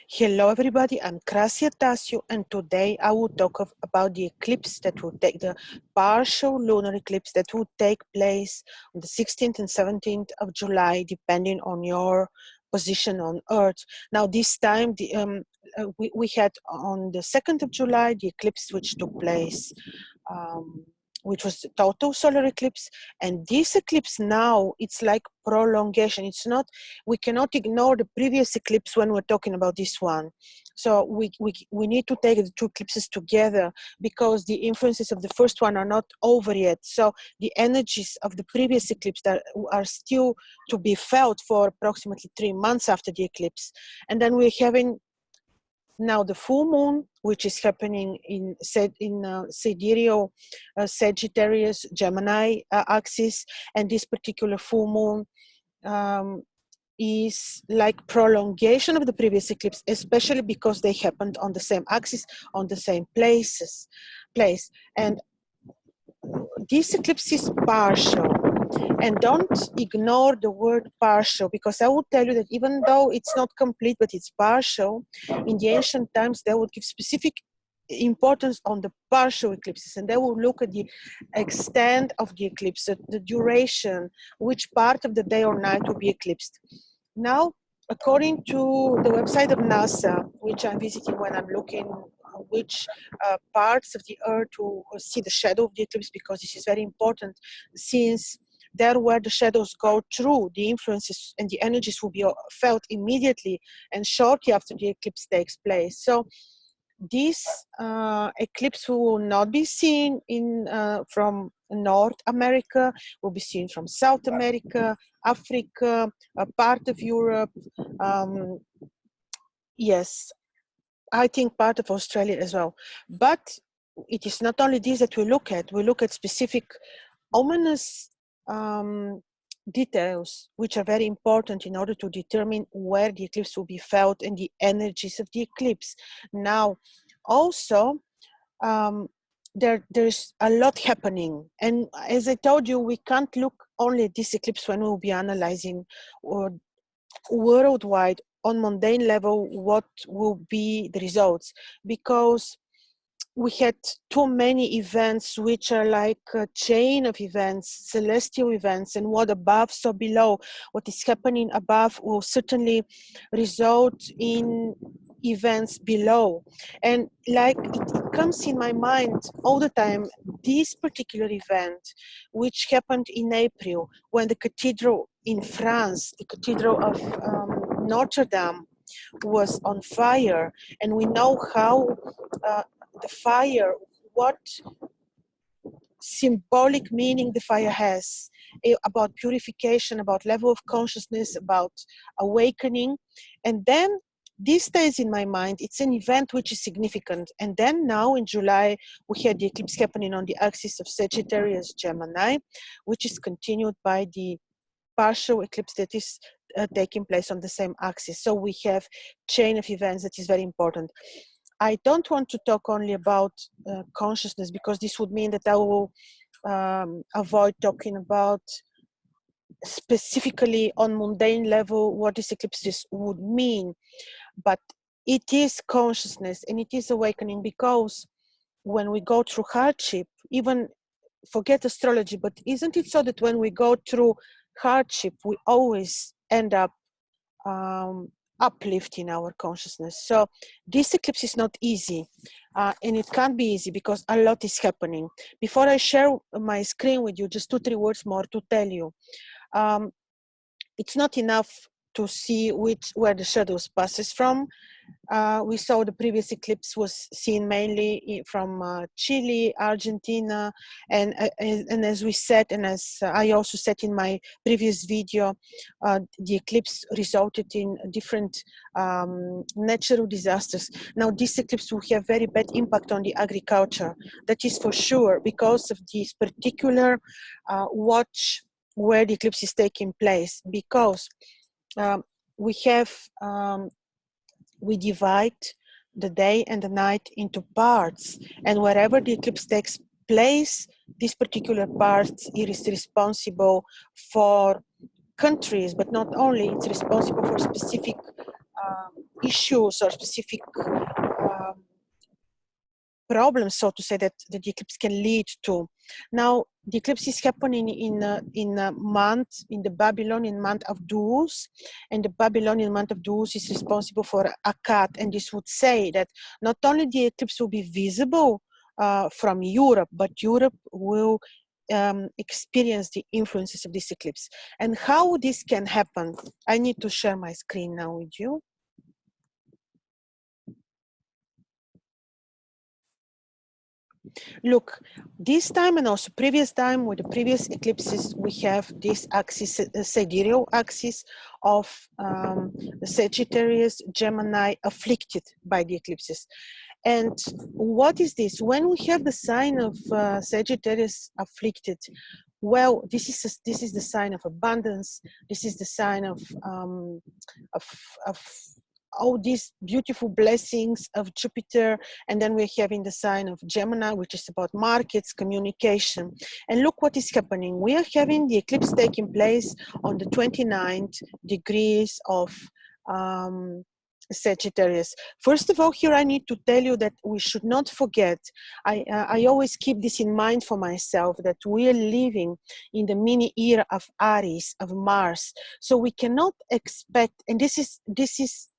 Hello everybody, I'm Krasi, and today I will talk about the eclipse that will take, the partial lunar eclipse that will take place on the 16th and 17th of July, depending on your position on Earth. Now this time we had on the 2nd of July the eclipse which took place, which was the total solar eclipse, and this eclipse now it's like prolongation. It's not, we cannot ignore the previous eclipse when we're talking about this one. So we need to take the two eclipses together because the influences of the first one are not over yet. So the energies of the previous eclipse that are still to be felt for approximately 3 months after the eclipse. And then we're having now the full moon, which is happening in sidereal Sagittarius Gemini axis, and this particular full moon is like prolongation of the previous eclipse, especially because they happened on the same axis, on the same place. And this eclipse is partial. And don't ignore the word partial, because I will tell you that even though it's not complete, but it's partial, in the ancient times, they would give specific importance on the partial eclipses, and they will look at the extent of the eclipse, the duration, which part of the day or night will be eclipsed. Now, according to the website of NASA, which I'm visiting when I'm looking which parts of the Earth to see the shadow of the eclipse, because this is very important, since there where the shadows go through, the influences and the energies will be felt immediately and shortly after the eclipse takes place. So this eclipse will not be seen from North America, will be seen from South America, Africa, a part of Europe, yes, I think part of Australia as well. But it is not only this that we look at specific ominous details which are very important in order to determine where the eclipse will be felt and the energies of the eclipse. Now, also, there's a lot happening, and as I told you, we can't look only at this eclipse when we'll be analyzing worldwide on mundane level what will be the results, because we had too many events which are like a chain of events, celestial events, and what above, so below. What is happening above will certainly result in events below. And like it comes in my mind all the time, this particular event, which happened in April, when the cathedral in France, the cathedral of Notre Dame, was on fire, and we know how the fire, what symbolic meaning the fire has, about purification, about level of consciousness, about awakening. And then this stays in my mind. It's an event which is significant. And then now in July, we had the eclipse happening on the axis of Sagittarius Gemini, which is continued by the partial eclipse that is taking place on the same axis. So we have chain of events that is very important. I don't want to talk only about consciousness, because this would mean that I will avoid talking about specifically on mundane level what this eclipse would mean. But it is consciousness and it is awakening, because when we go through hardship, even forget astrology, but isn't it so that when we go through hardship, we always end up uplifting our consciousness? So this eclipse is not easy, and it can't be easy because a lot is happening. Before I share my screen with you, just 2-3 words more to tell you. It's not enough to see where the shadows passes from. We saw the previous eclipse was seen mainly from Chile, Argentina, and as we said, and as I also said in my previous video, the eclipse resulted in different natural disasters. Now this eclipse will have very bad impact on the agriculture, that is for sure, because of this particular watch where the eclipse is taking place, because we divide the day and the night into parts, and wherever the eclipse takes place, this particular part is responsible for countries, but not only, it's responsible for specific issues or specific problems, so to say, that the eclipse can lead to. Now, the eclipse is happening in a month, in the Babylonian month of Duz, and the Babylonian month of Duz is responsible for Akkad, and this would say that not only the eclipse will be visible from Europe, but Europe will experience the influences of this eclipse. And how this can happen, I need to share my screen now with you. Look, this time and also previous time with the previous eclipses, we have this axis, sidereal axis of Sagittarius, Gemini afflicted by the eclipses. And what is this? When we have the sign of Sagittarius afflicted, well, this is the sign of abundance. This is the sign of all these beautiful blessings of Jupiter, and then we're having the sign of Gemini, which is about markets, communication. And look what is happening. We are having the eclipse taking place on the 29th degrees of Sagittarius. First of all, here I need to tell you that we should not forget, I always keep this in mind for myself, that we are living in the mini era of Aries, of Mars. So we cannot expect, and this is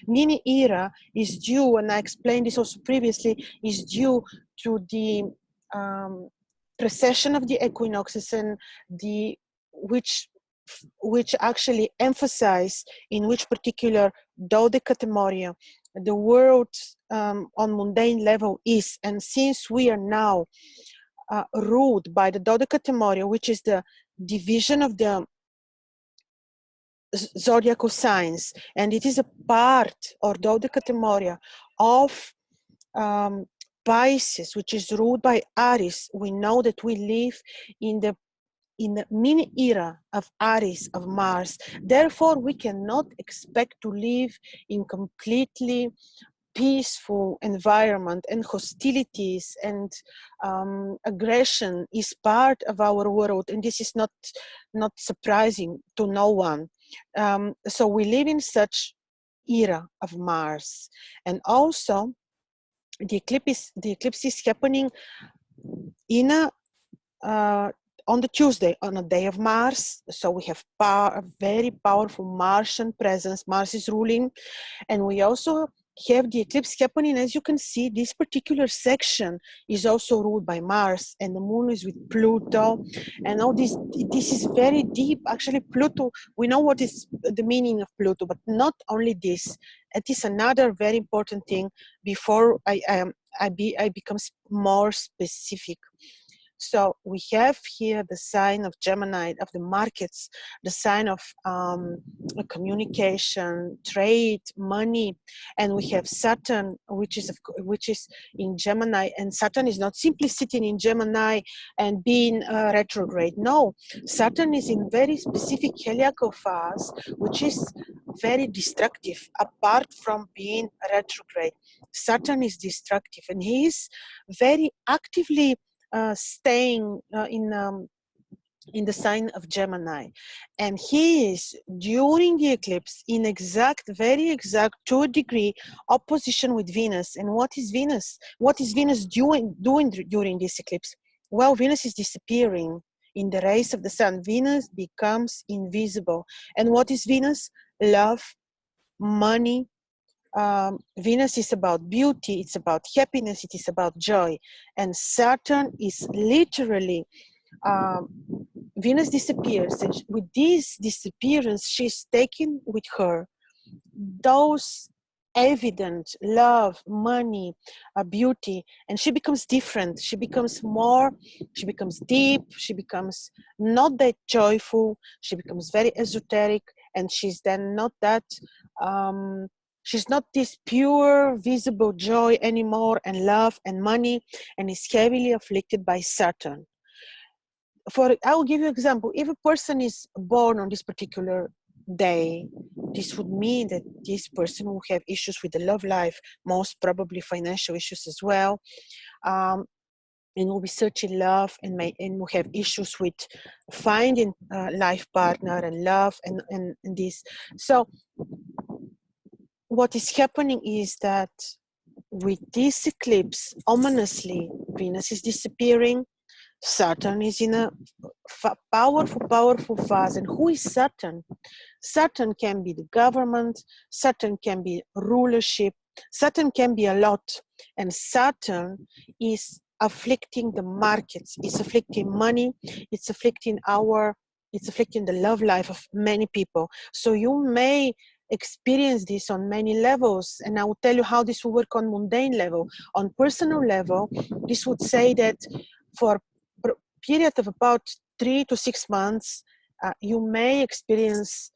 mini era is due, and I explained this also previously, is due to the precession of the equinoxes, and the which actually emphasize in which particular dodecatemoria the world on mundane level is. And since we are now ruled by the dodecatemoria, which is the division of the zodiacal signs, and it is a part or dodecatemoria of Pisces, which is ruled by Aries, we know that we live in the mini era of Aries, of Mars. Therefore, we cannot expect to live in completely peaceful environment, and hostilities and aggression is part of our world, and this is not surprising to no one. So we live in such era of Mars. And also the eclipse is happening in a on the Tuesday, on a day of Mars. So we have a very powerful Martian presence. Mars is ruling, and we also have the eclipse happening. As you can see, this particular section is also ruled by Mars, and the moon is with Pluto, and all this is very deep. Actually, Pluto, we know what is the meaning of Pluto, but not only this. It is another very important thing before I become more specific. So we have here the sign of Gemini, of the markets, the sign of communication, trade, money, and we have Saturn, which is in Gemini. And Saturn is not simply sitting in Gemini and being retrograde. No, Saturn is in very specific heliacal phase, which is very destructive. Apart from being retrograde, Saturn is destructive, and he is very actively staying in the sign of Gemini, and he is during the eclipse in very exact 2-degree opposition with Venus. And what is Venus? What is Venus doing during this eclipse? Well, Venus is disappearing in the rays of the sun. Venus becomes invisible. And what is Venus? Love, money. Venus is about beauty, it's about happiness, it is about joy. And Saturn is literally, Venus disappears, and with this disappearance, she's taking with her those evident love, money, beauty, and she becomes different. She becomes deep, she becomes not that joyful, she becomes very esoteric, and she's then not that she's not this pure, visible joy anymore, and love and money, and is heavily afflicted by Saturn. I will give you an example. If a person is born on this particular day, this would mean that this person will have issues with the love life, most probably financial issues as well, and will be searching love, and will have issues with finding a life partner and love and this. So what is happening is that with this eclipse, ominously, Venus is disappearing, Saturn is in a powerful phase. And who is Saturn? Saturn can be the government, Saturn can be rulership, Saturn can be a lot. And Saturn is afflicting the markets, it's afflicting money, it's afflicting the love life of many people. So you may experience this on many levels, and I will tell you how this will work on mundane level. On personal level, this would say that for a period of about 3 to 6 months, you may experience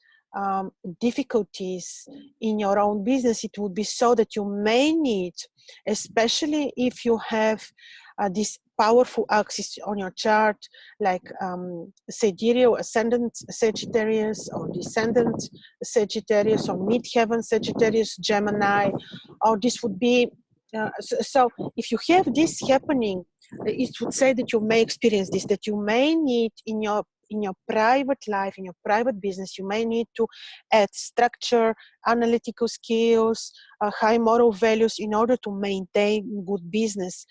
difficulties in your own business. It would be so that you may need, especially if you have this powerful axis on your chart, like sidereal ascendant Sagittarius or descendant Sagittarius or midheaven Sagittarius Gemini, or this would be so if you have this happening, it would say that you may experience this, that you may need in your private life, in your private business, you may need to add structure, analytical skills, high moral values in order to maintain good business.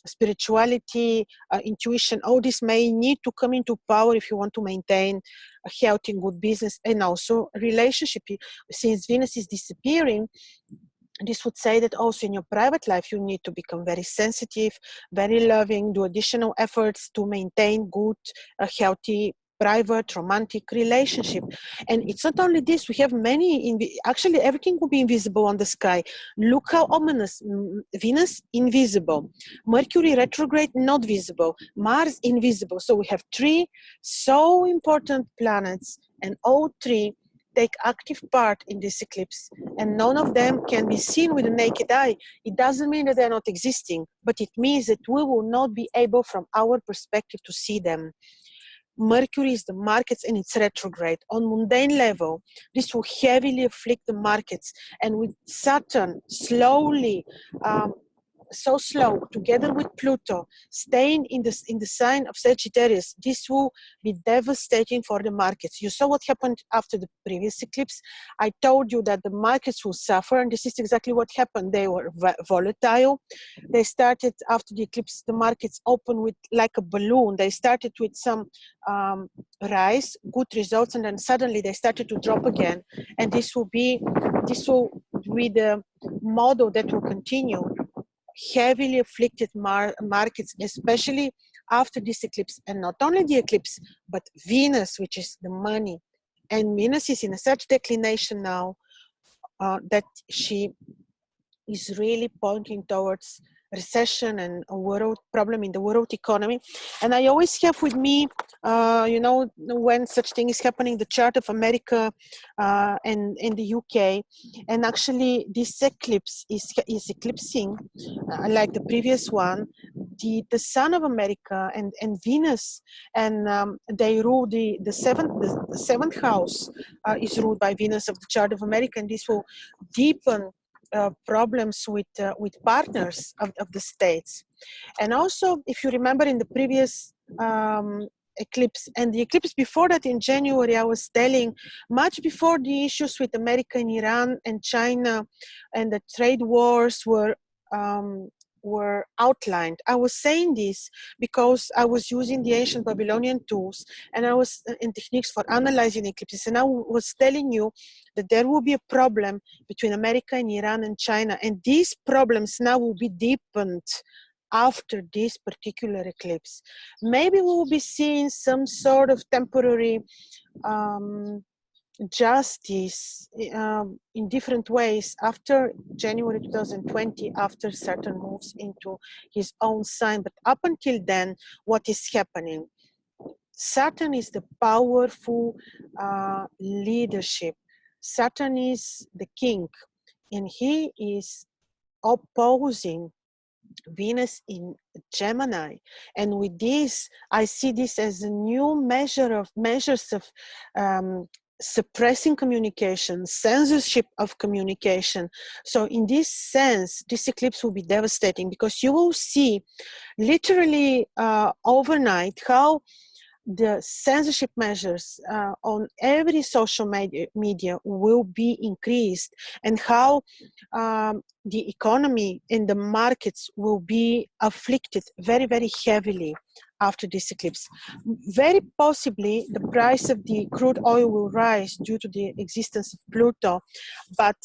Spirituality, intuition, all this may need to come into power if you want to maintain a healthy, good business. And also relationship. Since Venus is disappearing, this would say that also in your private life, you need to become very sensitive, very loving, do additional efforts to maintain good, healthy, private, romantic relationship. And it's not only this, we have many, actually everything will be invisible on the sky. Look how ominous. Venus, invisible. Mercury retrograde, not visible. Mars, invisible. So we have 3 so important planets, and all 3 take active part in this eclipse, and none of them can be seen with the naked eye. It doesn't mean that they're not existing, but it means that we will not be able from our perspective to see them. Mercury is the markets and it's retrograde. On mundane level, this will heavily afflict the markets, and with Saturn slowly so slow, together with Pluto, staying in the sign of Sagittarius, this will be devastating for the markets. You saw what happened after the previous eclipse. I told you that the markets will suffer, and this is exactly what happened. They were volatile. They started after the eclipse, the markets opened with like a balloon. They started with some rise, good results, and then suddenly they started to drop again. And this will be the model that will continue. Heavily afflicted markets, especially after this eclipse. And not only the eclipse, but Venus, which is the money. And Venus is in such declination now that she is really pointing towards recession and a world problem in the world economy. And I always have with me, when such thing is happening, the chart of America and in the UK. And actually this eclipse is eclipsing, like the previous one, the sun of America and Venus, and they rule the seventh house is ruled by Venus of the chart of America, and this will deepen problems with partners of the states. And also, if you remember in the previous eclipse and the eclipse before that in January, I was telling, much before the issues with America and Iran and China and the trade wars were outlined. I was saying this because I was using the ancient Babylonian tools and I was in techniques for analyzing eclipses, and I was telling you that there will be a problem between America and Iran and China, and these problems now will be deepened after this particular eclipse. Maybe we will be seeing some sort of temporary justice in different ways after January 2020, after Saturn moves into his own sign. But up until then, what is happening? Saturn is the powerful leadership. Saturn is the king, and he is opposing Venus in Gemini. And with this, I see this as a new measures of suppressing communication, censorship of communication. So in this sense, this eclipse will be devastating, because you will see literally overnight how the censorship measures on every social media will be increased, and how the economy and the markets will be afflicted very, very heavily after this eclipse. Very possibly the price of the crude oil will rise due to the existence of Pluto, but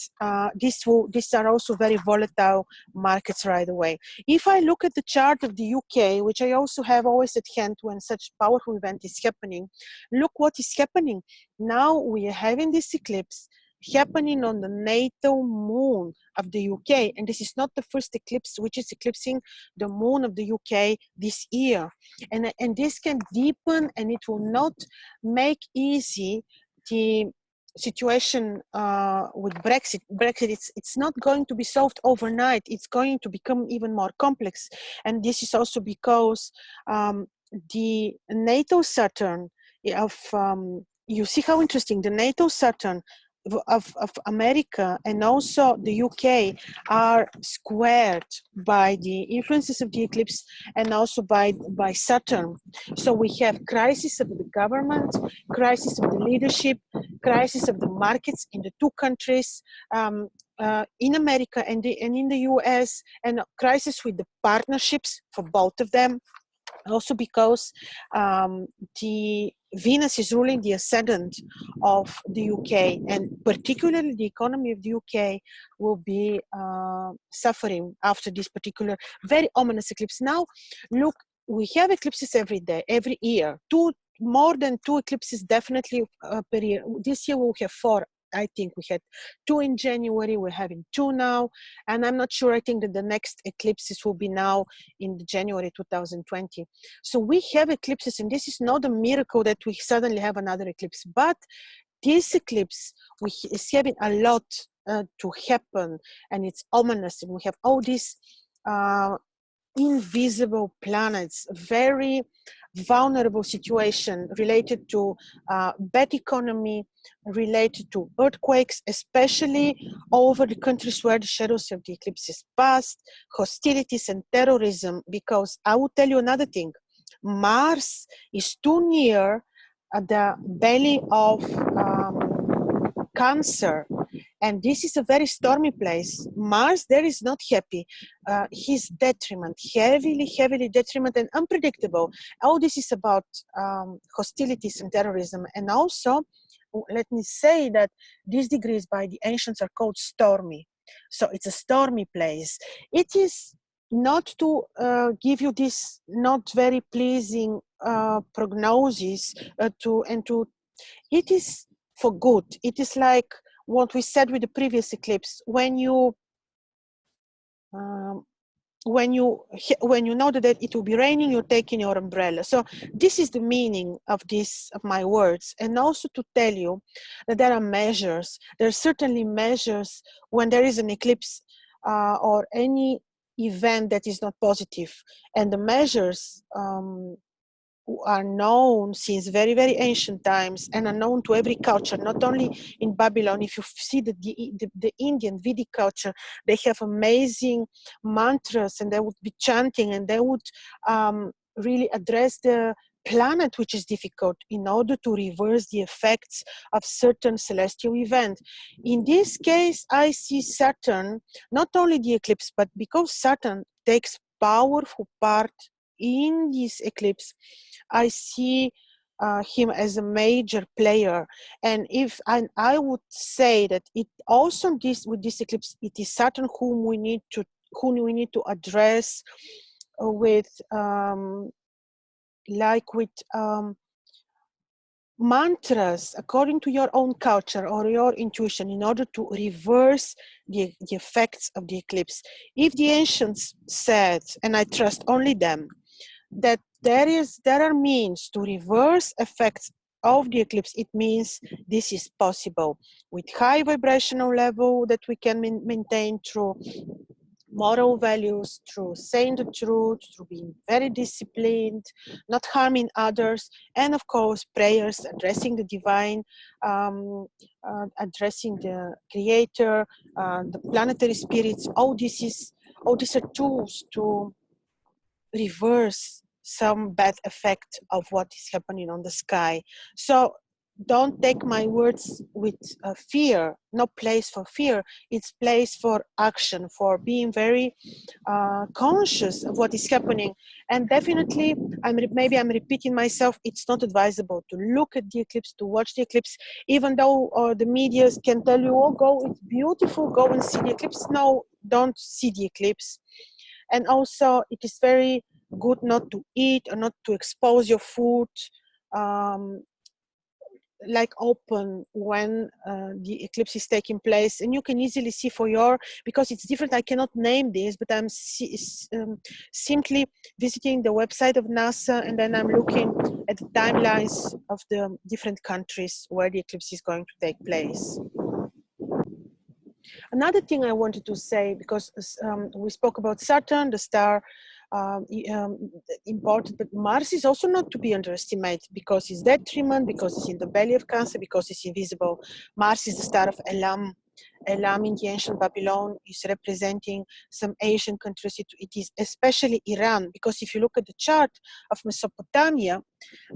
these are also very volatile markets right away. If I look at the chart of the UK, which I also have always at hand when such powerful event is happening, look what is happening. Now we are having this eclipse happening on the natal moon of the UK, and this is not the first eclipse which is eclipsing the moon of the UK this year, and this can deepen, and it will not make easy the situation with Brexit. It's not going to be solved overnight. It's going to become even more complex, and this is also because the natal Saturn of you see how interesting the natal Saturn of America and also the UK are squared by the influences of the eclipse and also by Saturn. So we have crisis of the government, crisis of the leadership, crisis of the markets in the two countries, in America and in the US, and crisis with the partnerships for both of them. Also because the Venus is ruling the ascendant of the UK, and particularly the economy of the UK will be suffering after this particular very ominous eclipse. Now, look, we have eclipses every day, every year. More than two eclipses definitely per year. This year we'll have 4. I think we had 2 in January, we're having 2 now, and I'm not sure. I think that the next eclipses will be now in January 2020. So we have eclipses, and this is not a miracle that we suddenly have another eclipse, but this eclipse is having a lot to happen, and it's ominous, and we have all these invisible planets, very vulnerable situation related to bad economy, related to earthquakes, especially over the countries where the shadows of the eclipses passed, hostilities and terrorism. Because I will tell you another thing, Mars is too near the belly of Cancer, and this is a very stormy place. Mars there is not happy. He's detriment, heavily detriment and unpredictable. All this is about hostilities and terrorism. And also, let me say that these degrees by the ancients are called stormy. So it's a stormy place. It is not to give you this not very pleasing prognosis it is for good. It is like what we said with the previous eclipse. When you know that it will be raining, you're taking your umbrella. So this is the meaning of my words, and also to tell you that there are measures. There are certainly measures when there is an eclipse or any event that is not positive, and the measures are known since very, very ancient times and are known to every culture, not only in Babylon. If you see the Indian Vedic culture, they have amazing mantras, and they would be chanting, and they would really address the planet which is difficult in order to reverse the effects of certain celestial event. In this case, I see Saturn, not only the eclipse, but because Saturn takes powerful part in this eclipse, I see him as a major player. And I would say that it also with this eclipse, it is Saturn whom we need to address with mantras according to your own culture or your intuition, in order to reverse the effects of the eclipse. If the ancients said, and I trust only them, that there are means to reverse effects of the eclipse, it means this is possible with high vibrational level that we can maintain through moral values, through saying the truth, through being very disciplined, not harming others, and of course prayers, addressing the divine, addressing the creator, the planetary spirits. All these are tools to reverse some bad effect of what is happening on the sky. So don't take my words with fear. No place for fear. It's place for action, for being very conscious of what is happening. And definitely, maybe I'm repeating myself, it's not advisable to look at the eclipse, to watch the eclipse, even though the media can tell you, oh, go, it's beautiful, go and see the eclipse. No, don't see the eclipse. And also, it is very good not to eat or not to expose your food like open when the eclipse is taking place. And you can easily see for your, because it's different, I cannot name this, but I'm simply visiting the website of NASA, and then I'm looking at the timelines of the different countries where the eclipse is going to take place. Another thing I wanted to say, because we spoke about Saturn, the star, important, but Mars is also not to be underestimated, because it's detriment, because it's in the belly of Cancer, because it's invisible. Mars is the star of Elam. Elam in the ancient Babylon is representing some Asian countries. It is especially Iran, because if you look at the chart of Mesopotamia,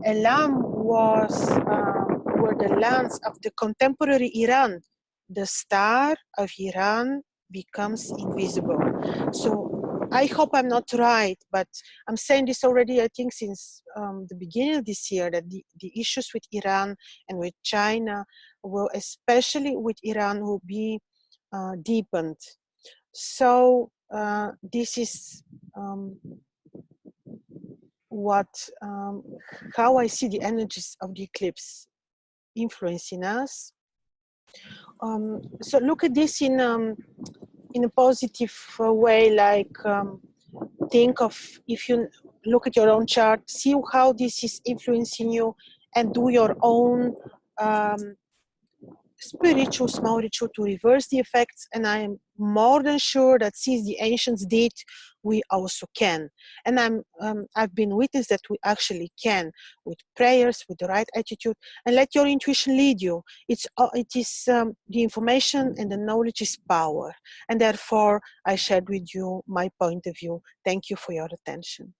Elam were the lands of the contemporary Iran. The star of Iran becomes invisible. So I hope I'm not right, but I'm saying this already, I think, since the beginning of this year, that the issues with Iran and with China will, especially with Iran, will be deepened. So this is how I see the energies of the eclipse influencing us. So look at this in a positive way, like think of, if you look at your own chart, see how this is influencing you, and do your own spiritual, small ritual to reverse the effects. And I am more than sure that since the ancients did, we also can. And I've been witness that we actually can, with prayers, with the right attitude, and let your intuition lead you. It is the information and the knowledge is power. And therefore, I shared with you my point of view. Thank you for your attention.